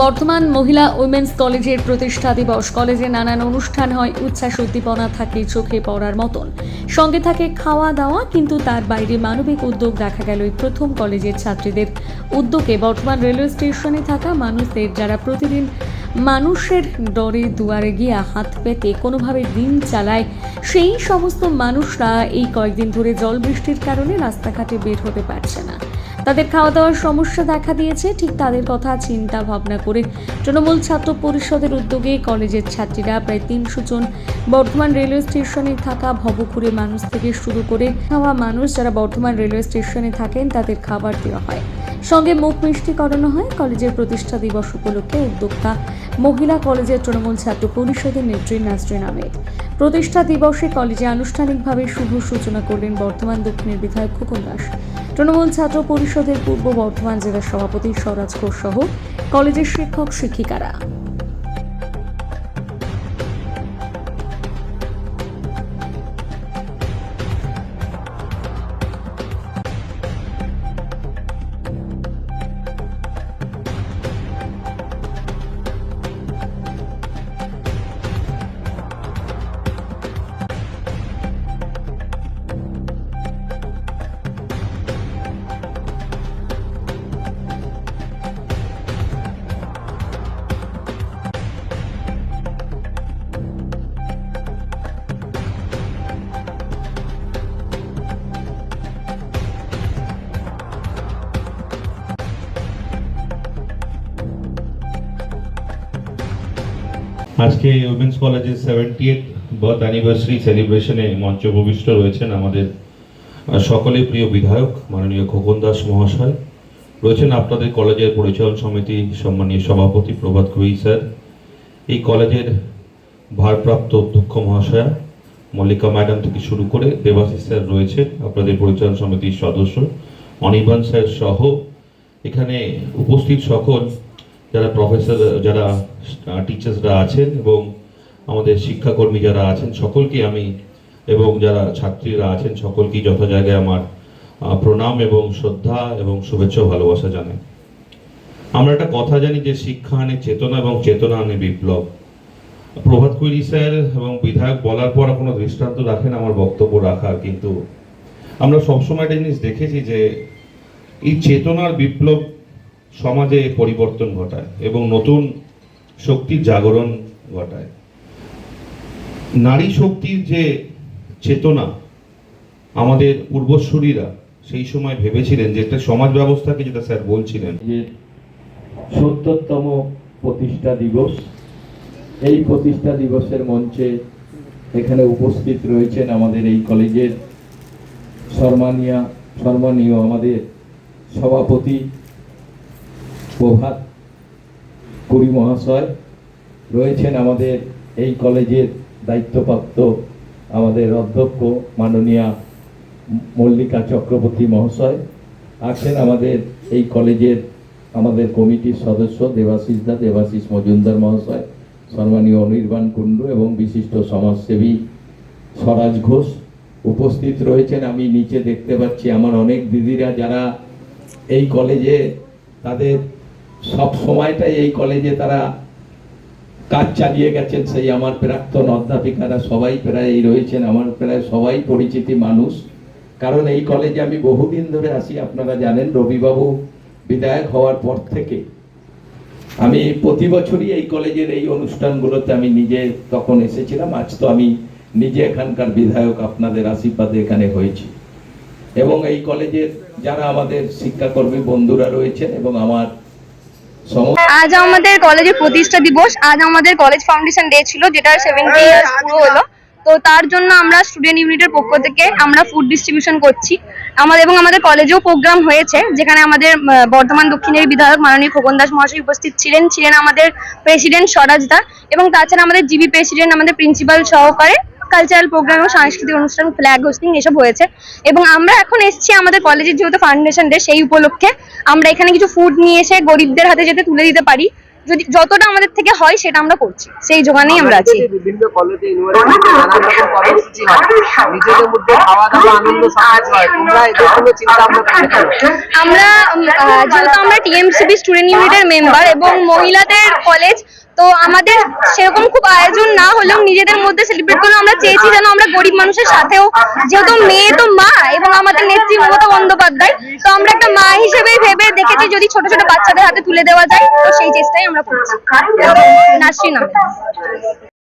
বর্ধমান মহিলা উইমেন্স কলেজের প্রতিষ্ঠা দিবস। কলেজে নানান অনুষ্ঠান হয়, উচ্ছ্বাস উদ্দীপনা থাকে চোখে পড়ার মতন, সঙ্গে থাকে খাওয়া দাওয়া। কিন্তু তার বাইরে মানবিক উদ্যোগ দেখা গেল এই প্রথম কলেজের ছাত্রীদের উদ্যোগে। বর্ধমান রেলওয়ে স্টেশনে থাকা মানুষদের, যারা প্রতিদিন মানুষের ডরে দুয়ারে গিয়ে হাত পেতে কোনোভাবে দিন চালায়, সেই সমস্ত মানুষরা এই কয়েকদিন ধরে জল বৃষ্টির কারণে রাস্তাঘাটে বের হতে পারছে না। তাদের খাওয়া দাওয়ার সমস্যা দেখা দিয়েছে। ঠিক তাদের কথা চিন্তা ভাবনা করে তৃণমূল ছাত্র পরিষদের উদ্যোগে কলেজের ছাত্রীরা প্রায় 300 জন বর্ধমান রেলওয়ে স্টেশনে থাকা ভবঘুরে মানুষ থেকে শুরু করে খাওয়া মানুষ, যারা বর্ধমান রেলওয়ে স্টেশনে থাকেন, তাদের খাবার দেওয়া হয়, সঙ্গে মুখ মিষ্টি করানো হয়। কলেজের প্রতিষ্ঠা দিবস উপলক্ষে উদ্যোক্তা মহিলা কলেজের তৃণমূল ছাত্র পরিষদের নেত্রী নাসরিন আহমেদ। প্রতিষ্ঠা দিবসে কলেজে আনুষ্ঠানিকভাবে শুভ সূচনা করলেন বর্ধমান দক্ষিণের বিধায়ক খোকন দাস। তৃণমূল ছাত্র পরিষদের পূর্ব বর্ধমান জেলা সভাপতি স্বরাজ ঘোষ সহ কলেজের শিক্ষক শিক্ষিকারা। আজকে উইমেন্স কলেজের 70th বার্থ অ্যানিভার্সারি সেলিব্রেশনে মঞ্চ উপবিষ্ট রয়েছেন আমাদের সকলের প্রিয় বিধায়ক মাননীয় খোকন দাস মহাশয়, রয়েছেন আপনাদের কলেজের পরিচালন সমিতি সম্মানীয় সভাপতি প্রভাত কুই স্যার, এই কলেজের ভারপ্রাপ্ত অধ্যক্ষ মহাশয়া মল্লিকা ম্যাডাম থেকে শুরু করে দেবাশিস স্যার রয়েছেন, আপনাদের পরিচালন সমিতির সদস্য অনির্বাণ স্যার সহ এখানে উপস্থিত সকল যারা প্রফেসর, যারা টিচার্সরা আছেন এবং আমাদের শিক্ষাকর্মী যারা আছেন, সকলকে আমি এবং যারা ছাত্রীরা আছেন সকলকেই যথা জায়গায় আমার প্রণাম এবং শ্রদ্ধা এবং শুভেচ্ছা ভালোবাসা জানাই। আমরা একটা কথা জানি যে শিক্ষা আনে চেতনা এবং চেতনা আনে বিপ্লব। প্রভাত কৈরি স্যার এবং বিধায়ক বলার পর কোনো দৃষ্টান্ত রাখেন আমার বক্তব্য রাখার, কিন্তু আমরা সবসময় একটা জিনিস দেখেছি যে এই চেতনার বিপ্লব সমাজে পরিবর্তন ঘটায় এবং নতুন শক্তির জাগরণ ঘটায়। নারী শক্তির যে চেতনা আমাদের পূর্বসূরীরা সেই সময় ভেবেছিলেন যে একটা সমাজ ব্যবস্থাকে, যেটা স্যার বলছিলেন যে ৭০তম প্রতিষ্ঠা দিবস, এই প্রতিষ্ঠা দিবসের মঞ্চে এখানে উপস্থিত রয়েছেন আমাদের এই কলেজের সম্মানীয় আমাদের সভাপতি প্রভাত কুই মহাশয়, রয়েছেন আমাদের এই কলেজের দায়িত্বপ্রাপ্ত আমাদের অধ্যক্ষ মাননীয়া মল্লিকা চক্রবর্তী মহাশয়, আছেন আমাদের এই কলেজের আমাদের কমিটির সদস্য দেবাশিস মজুমদার মহাশয়, সম্মানীয় অনির্বাণ কুণ্ডু এবং বিশিষ্ট সমাজসেবী স্বরাজ ঘোষ উপস্থিত রয়েছেন। আমি নিচে দেখতে পাচ্ছি আমার অনেক দিদিরা যারা এই কলেজে তাদের সব সময়টাই এই কলেজে তারা কাজ চালিয়ে গেছেন, সেই আমার প্রাক্তন অধ্যাপিকারা সবাই প্রায় রয়েছেন, আমার প্রায় সবাই পরিচিতি মানুষ। কারণ এই কলেজে আমি বহুদিন ধরে আসি, আপনারা জানেন রবিবাবু বিধায়ক হওয়ার পর থেকে আমি প্রতি বছরই এই কলেজের এই অনুষ্ঠানগুলোতে আমি নিজে তখন এসেছিলাম। আজ তো আমি নিজে এখানকার বিধায়ক, আপনাদের আশীর্বাদে এখানে হয়েছি। এবং এই কলেজের যারা আমাদের শিক্ষাকর্মী বন্ধুরা রয়েছেন এবং আমার আজ আমাদের কলেজের প্রতিষ্ঠা দিবস, আজ আমাদের কলেজ ফাউন্ডেশন ডে ছিল, যেটা 70 ইয়ার্স পুরো হলো। তো তার জন্য আমরা স্টুডেন্ট ইউনিটের পক্ষ থেকে আমরা ফুড ডিস্ট্রিবিউশন করছি আমাদের কলেজেও প্রোগ্রাম হয়েছে, যেখানে আমাদের বর্ধমান দক্ষিণের বিধায়ক মাননীয় খোকন দাস মহাশয় উপস্থিত ছিলেন আমাদের প্রেসিডেন্ট স্বরাজ দা, এবং তাছাড়া আমাদের জিবি প্রেসিডেন্ট, আমাদের প্রিন্সিপাল সহকারে কালচারাল প্রোগ্রাম এবং সাংস্কৃতিক অনুষ্ঠান, ফ্ল্যাগ হোস্টিং এসব হয়েছে। এবং আমরা এখন এসেছি আমাদের কলেজের যেহেতু ফাউন্ডেশন ডে, সেই উপলক্ষে আমরা এখানে কিছু ফুড নিয়ে এসে গরিবদের হাতে যাতে তুলে দিতে পারি, যদি যতটা আমাদের থেকে হয় সেটা আমরা করছি, সেই যোগানেই আমরা আছি। বিভিন্ন কলেজে ইউনিভার্সিটিতে নানান রকম কর্মসূচি হয়, নিজেদের মধ্যে খাওয়া দাওয়া আনন্দ সমাজ হয়, তোমরা এদের জন্য চিন্তা ভাবনা করতে পারো? আমরা যেহেতু আমরা টিএমসিবি স্টুডেন্ট ইউনিটের মেম্বার এবং মহিলাদের কলেজ, তো আমাদের সেরকম খুব আয়োজন না হলেও নিজেদের মধ্যে সেলিব্রেট করলেও আমরা চেয়েছি যেন আমরা গরিব মানুষের সাথেও, যেহেতু মেয়ে তো মা এবং আমাদের নেত্রী মমতা বন্দ্যোপাধ্যায়, তো আমরা একটা মা হিসেবেই ভেবে দেখেছি যদি ছোট ছোট বাচ্চাদের হাতে তুলে দেওয়া যায়, তো সেই চেষ্টাই আমরা করছি। নাসরিন আহমেদ।